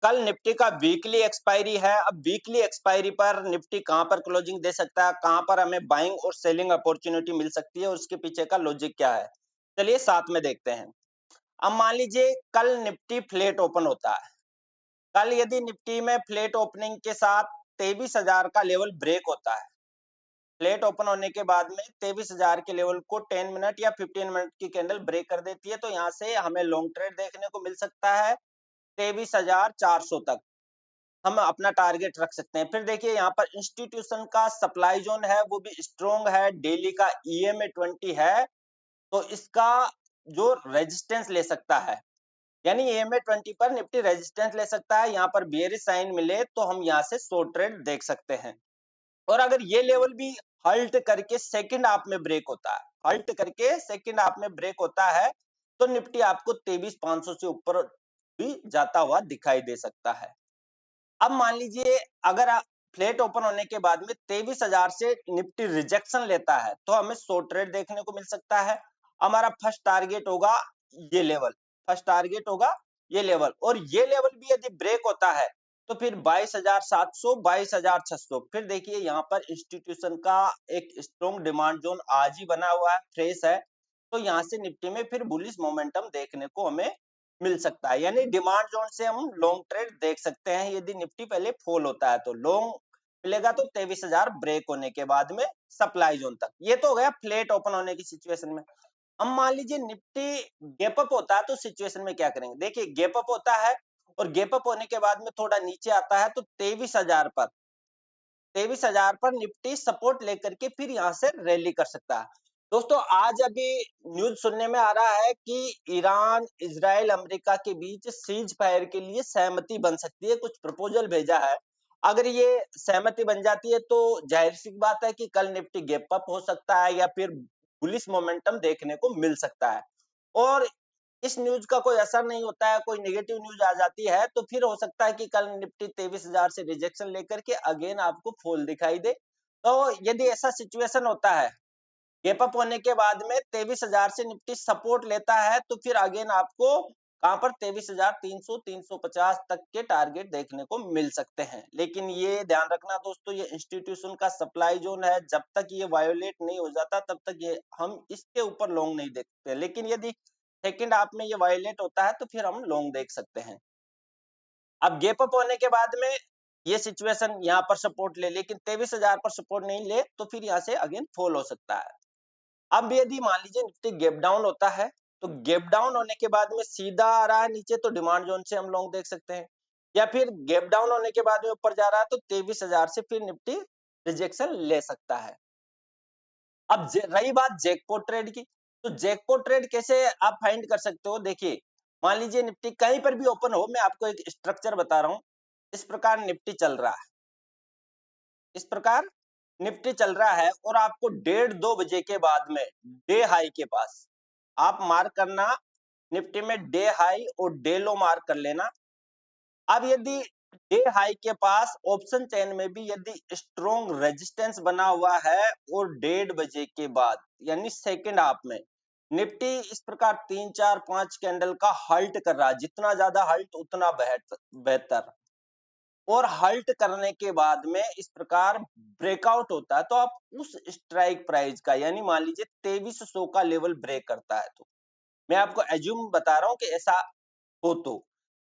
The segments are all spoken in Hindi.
कल निफ्टी का वीकली एक्सपायरी है। अब वीकली एक्सपायरी पर निफ्टी कहां पर क्लोजिंग दे सकता है, कहां पर हमें बाइंग और सेलिंग अपॉर्चुनिटी मिल सकती है और उसके पीछे का लॉजिक क्या है, चलिए साथ में देखते हैं। अब मान लीजिए कल निफ्टी फ्लैट ओपन होता है। कल यदि निफ्टी में फ्लैट ओपनिंग के साथ 23,000 का लेवल ब्रेक होता है, फ्लैट ओपन होने के बाद में 23,000 के लेवल को 10 मिनट या 15 मिनट की कैंडल ब्रेक कर देती है, तो यहाँ से हमें लॉन्ग ट्रेड देखने को मिल सकता है 23,400 तक हम अपना टारगेट रख सकते हैं। फिर देखिए यहाँ पर इंस्टीट्यूशन का सप्लाई जोन है वो भी स्ट्रॉन्ग है, डेली का EMA 20 है, तो इसका जो रेजिस्टेंस ले सकता है, यानी EMA 20 पर निफ्टी रेजिस्टेंस ले सकता है। यहाँ पर बेयरिश साइन मिले तो हम यहाँ से शॉर्ट ट्रेड देख सकते हैं। और अगर ये लेवल भी हल्ट करके सेकंड हाफ में ब्रेक होता है, हल्ट करके सेकंड हाफ में ब्रेक होता है, तो निफ्टी आपको 23,500 से ऊपर भी जाता हुआ दिखाई दे सकता है। अब मान लीजिए अगर फ्लैट ओपन होने के बाद में 23,000 से निफ्टी रिजेक्शन लेता है, तो हमें शॉर्ट ट्रेड देखने को मिल सकता है। हमारा फर्स्ट टारगेट होगा ये लेवल, फर्स्ट टारगेट होगा ये लेवल, और ये लेवल भी यदि ब्रेक होता है तो फिर 22,700 22,600। फिर देखिए यहाँ पर इंस्टीट्यूशन का एक स्ट्रॉन्ग डिमांड जोन आज ही बना हुआ है, फ्रेश है, तो यहाँ से निफ्टी में फिर बुलिश मोमेंटम देखने को हमें मिल सकता है। यानी डिमांड जोन से हम लॉन्ग ट्रेड देख सकते हैं। यदि निफ्टी पहले फॉल होता है तो लॉन्ग मिलेगा, तो 23,000 ब्रेक होने के बाद में सप्लाई जोन तक। ये तो हो गया फ्लैट ओपन होने की सिचुएशन में। अब मान लीजिए निफ्टी गैप अप होता है तो सिचुएशन में क्या करेंगे। देखिए गैप अप होता है और गैप अप होने के बाद में थोड़ा नीचे आता है, तो 23,000 पर निफ्टी सपोर्ट लेकर के फिर यहाँ से रैली कर सकता है। दोस्तों आज अभी न्यूज सुनने में आ रहा है कि ईरान, इजराइल, अमेरिका के बीच सीज फायर के लिए सहमति बन सकती है, कुछ प्रपोजल भेजा है। अगर ये सहमति बन जाती है तो जाहिर सी बात है कि कल निफ्टी गैप अप हो सकता है या फिर बुलिश मोमेंटम देखने को मिल सकता है। और इस न्यूज का कोई असर नहीं होता है, कोई नेगेटिव न्यूज आ जाती है तो फिर हो सकता है कि कल निफ्टी 23,000 से रिजेक्शन लेकर के अगेन आपको फॉल दिखाई दे। तो यदि ऐसा सिचुएशन होता है, गैप अप होने के बाद में 23,000 से निफ्टी सपोर्ट लेता है, तो फिर अगेन आपको कहां पर 23,300 350 तक के टारगेट देखने को मिल सकते हैं। लेकिन ये ध्यान रखना दोस्तों, ये इंस्टीट्यूशन का सप्लाई जोन है, जब तक ये वायोलेट नहीं हो जाता तब तक ये हम इसके ऊपर लॉन्ग नहीं देखते। लेकिन यदि सेकंड हाफ में ये वायोलेट होता है तो फिर हम लॉन्ग देख सकते हैं। अब गैप अप होने के बाद में ये सिचुएशन यहाँ पर सपोर्ट ले, लेकिन 23,000 पर सपोर्ट नहीं ले तो फिर यहाँ से अगेन फॉल हो सकता है। अब यदि मान लीजिए निफ्टी गैप डाउन होता है, तो गैप डाउन होने के बाद में सीधा आ रहा है नीचे, तो डिमांड जोन से हम लॉन्ग देख सकते हैं। या फिर गैप डाउन होने के बाद में ऊपर जा रहा है तो 23,000 से फिर निफ्टी रिजेक्शन ले सकता है। अब रही बात जैकपॉट ट्रेड की, तो जैकपॉट ट्रेड कैसे आप फाइंड कर सकते हो। देखिए मान लीजिए निफ्टी कहीं पर भी ओपन हो, मैं आपको एक स्ट्रक्चर बता रहा हूं। इस प्रकार निफ्टी चल रहा है, इस प्रकार निफ्टी चल रहा है, और आपको 1:30-2 बजे के बाद में डे हाई के पास आप मार्क करना, निफ्टी में डे हाई और डे लो मार्क कर लेना। अब यदि डे हाई के पास ऑप्शन चेन में भी यदि स्ट्रॉन्ग रेजिस्टेंस बना हुआ है और 1:30 बजे के बाद यानी सेकंड हाफ में निफ्टी इस प्रकार 3 4 5 कैंडल का हल्ट कर रहा है, जितना ज्यादा हल्ट उतना बेहतर, और हल्ट करने के बाद में इस प्रकार ब्रेकआउट होता है, तो आप उस स्ट्राइक प्राइस का यानी मान लीजिए 2300 का लेवल ब्रेक करता है, तो मैं आपको एज्यूम बता रहा हूं कि ऐसा हो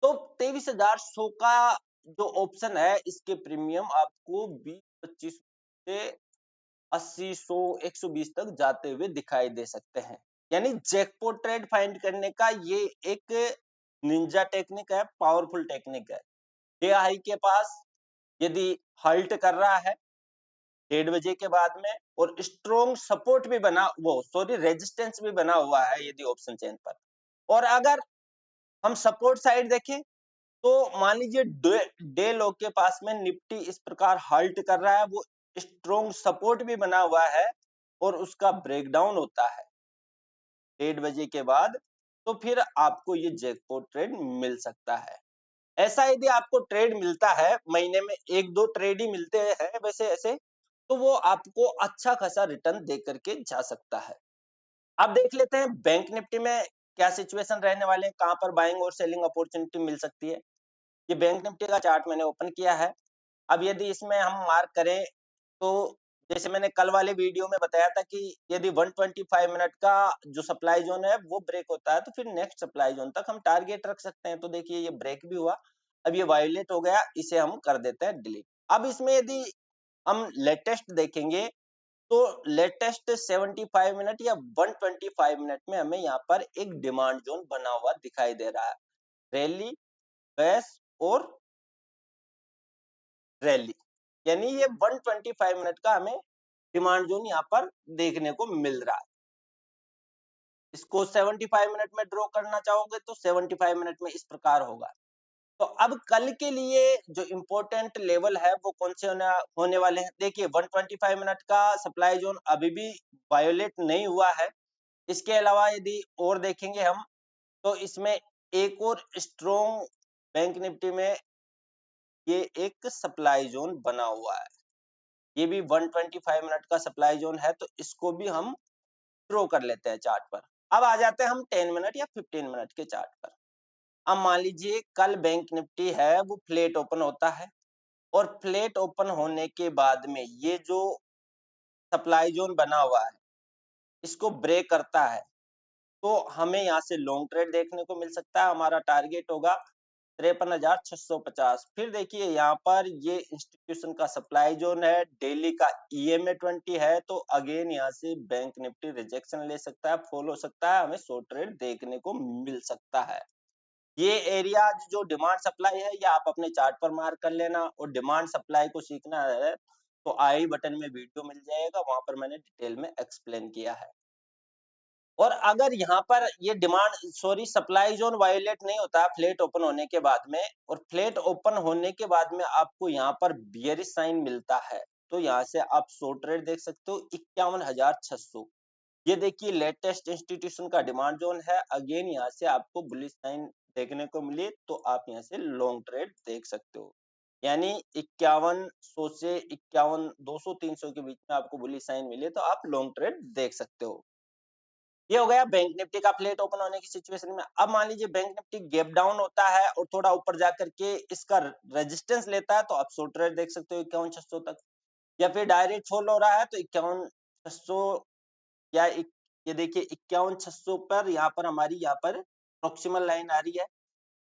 तो 23,100 का जो ऑप्शन है इसके प्रीमियम आपको 20-25 से 80 100 120 तक जाते हुए दिखाई दे सकते हैं। यानी जैकपॉट ट्रेड फाइंड करने का ये एक निंजा टेक्निक है, पावरफुल टेक्निक है। डे हाई के पास यदि हल्ट कर रहा है 1:30 बजे के बाद में, और स्ट्रॉन्ग सपोर्ट भी बना वो सॉरी रेजिस्टेंस भी बना हुआ है यदि ऑप्शन चेन पर, और अगर हम सपोर्ट साइड देखें तो मान लीजिए डे लो के पास में निफ्टी इस प्रकार हल्ट कर रहा है, वो स्ट्रॉन्ग सपोर्ट भी बना हुआ है और उसका ब्रेकडाउन होता है 1:30 बजे के बाद, तो फिर आपको ये जैकपॉट ट्रेड मिल सकता है। ऐसा यदि आपको ट्रेड मिलता है, महीने में 1-2 ट्रेड ही मिलते हैं वैसे ऐसे, तो वो आपको अच्छा खासा रिटर्न दे करके जा सकता है। अब देख लेते हैं बैंक निफ्टी में क्या सिचुएशन रहने वाले हैं, कहां पर बाइंग और सेलिंग अपॉर्चुनिटी मिल सकती है। ये बैंक निफ्टी का चार्ट मैंने ओपन किया है। अब यदि इसमें हम मार्क करें तो जैसे मैंने कल वाले वीडियो में बताया था कि यदि 125 मिनट का जो सप्लाई जोन है वो ब्रेक होता है तो फिर नेक्स्ट सप्लाई जोन तक हम टारगेट रख सकते हैं। तो देखिए ये ब्रेक भी हुआ, अब ये वायलेट हो गया, इसे हम कर देते हैं डिलीट। अब इसमें यदि हम लेटेस्ट देखेंगे तो लेटेस्ट 75 मिनट या 125 मिनट में हमें यहाँ पर एक डिमांड जोन बना हुआ दिखाई दे रहा है, रैली, बेस और रैली, यानी ये 125 मिनट का हमें डिमांड जोन यहाँ पर देखने को मिल रहा है। इसको 75 मिनट में ड्रॉ करना चाहोगे तो 75 मिनट में इस प्रकार होगा। तो अब कल के लिए जो इम्पोर्टेंट लेवल है वो कौन से होने वाले हैं? देखिए 125 मिनट का सप्लाई जोन अभी भी वायोलेट नहीं हुआ है। इसके अलावा यदि और देखेंगे हम तो इसमें एक और स्ट्रॉन्ग बैंक निफ्टी में ये एक सप्लाई जोन बना हुआ है, ये भी 125 मिनट का सप्लाई जोन है, तो इसको भी हम ड्रॉ कर लेते हैं चार्ट पर। अब आ जाते हैं हम 10 मिनट या 15 मिनट के चार्ट पर। अब मान लीजिए कल बैंक निफ्टी है वो फ्लैट ओपन होता है और फ्लैट ओपन होने के बाद में ये जो सप्लाई जोन बना हुआ है इसको ब्रेक करता है तो हमें यहाँ से लॉन्ग ट्रेड देखने को मिल सकता है। हमारा टारगेट होगा 53,650। फिर देखिए यहाँ पर ये इंस्टीट्यूशन का सप्लाई जोन है, डेली का EMA 20 है, तो अगेन यहाँ से बैंक निफ्टी रिजेक्शन ले सकता है, फॉल हो सकता है, हमें शॉर्ट ट्रेड देखने को मिल सकता है। ये एरिया जो डिमांड सप्लाई है ये आप अपने चार्ट पर मार्क कर लेना, और डिमांड सप्लाई को सीखना है तो आई बटन में वीडियो मिल जाएगा, वहां पर मैंने डिटेल में एक्सप्लेन किया है। और अगर यहाँ पर ये सप्लाई जोन वायलेट नहीं होता फ्लैट ओपन होने के बाद में, और फ्लैट ओपन होने के बाद में आपको यहाँ पर बियरिश साइन मिलता है, तो यहाँ से आप शॉर्ट ट्रेड देख सकते हो 51,600। ये देखिए लेटेस्ट इंस्टीट्यूशन का डिमांड जोन है, अगेन यहाँ से आपको बुलिश साइन देखने को मिले तो आप यहाँ से लॉन्ग ट्रेड देख सकते हो, यानी 5100 से 51,200 300 के बीच में आपको बुलिश साइन मिले तो आप लॉन्ग ट्रेड देख सकते हो। ये हो गया बैंक निफ्टी का फ्लैट ओपन होने की सिचुएशन में। अब मान लीजिए बैंक निफ्टी गैप डाउन होता है और थोड़ा ऊपर जाकर के इसका रेजिस्टेंस लेता है तो आप शॉर्ट ट्रेड देख सकते हो 51,600 तक, या फिर डायरेक्ट फॉल हो रहा है तो 51,600 या ये देखिए 51,600 पर यहाँ पर हमारी यहाँ पर प्रोक्सिमल लाइन आ रही है,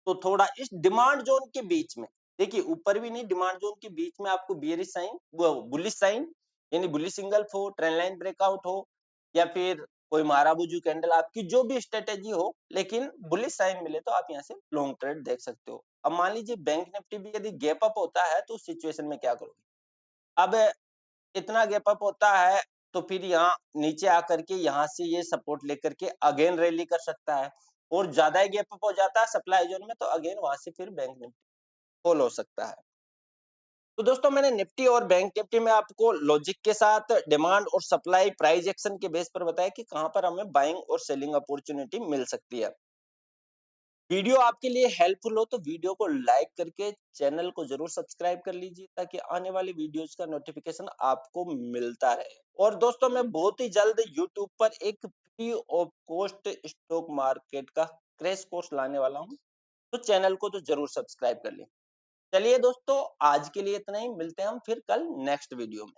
तो थोड़ा इस डिमांड जोन के बीच में, देखिए ऊपर भी नहीं, डिमांड जोन के बीच में आपको बियरिश साइन, वो बुलिश साइन यानी बुलिश सिंगल हो, ट्रेंड लाइन ब्रेकआउट हो, या फिर कोई माराबुजू कैंडल, आपकी जो भी स्ट्रेटेजी हो, लेकिन बुलिश साइन मिले तो आप यहाँ से लॉन्ग ट्रेड देख सकते हो। अब मान लीजिए बैंक निफ्टी भी यदि गैप अप होता है तो उस सिचुएशन में क्या करोगे? अब इतना गैप अप होता है तो फिर यहाँ नीचे आकर के यहाँ से ये सपोर्ट लेकर के अगेन रैली कर सकता है, और ज्यादा ही गैप अप हो जाता है सप्लाई जोन में तो अगेन वहां से फिर बैंक निफ्टी फॉल हो सकता है। तो दोस्तों मैंने निफ्टी और बैंक निफ्टी में आपको लॉजिक के साथ डिमांड और सप्लाई प्राइस एक्शन के बेस पर बताया कि कहां पर हमें बाइंग और सेलिंग अपॉर्चुनिटी मिल सकती है। वीडियो आपके लिए हेल्पफुल हो तो वीडियो को लाइक करके चैनल को जरूर सब्सक्राइब कर लीजिए ताकि आने वाली वीडियोस का नोटिफिकेशन आपको मिलता रहे। और दोस्तों मैं बहुत ही जल्द यूट्यूब पर एक free of cost stock market का क्रैश कोर्स लाने वाला हूं, तो चैनल को तो जरूर सब्सक्राइब कर लें। चलिए दोस्तों आज के लिए इतना ही, मिलते हैं हम फिर कल नेक्स्ट वीडियो में।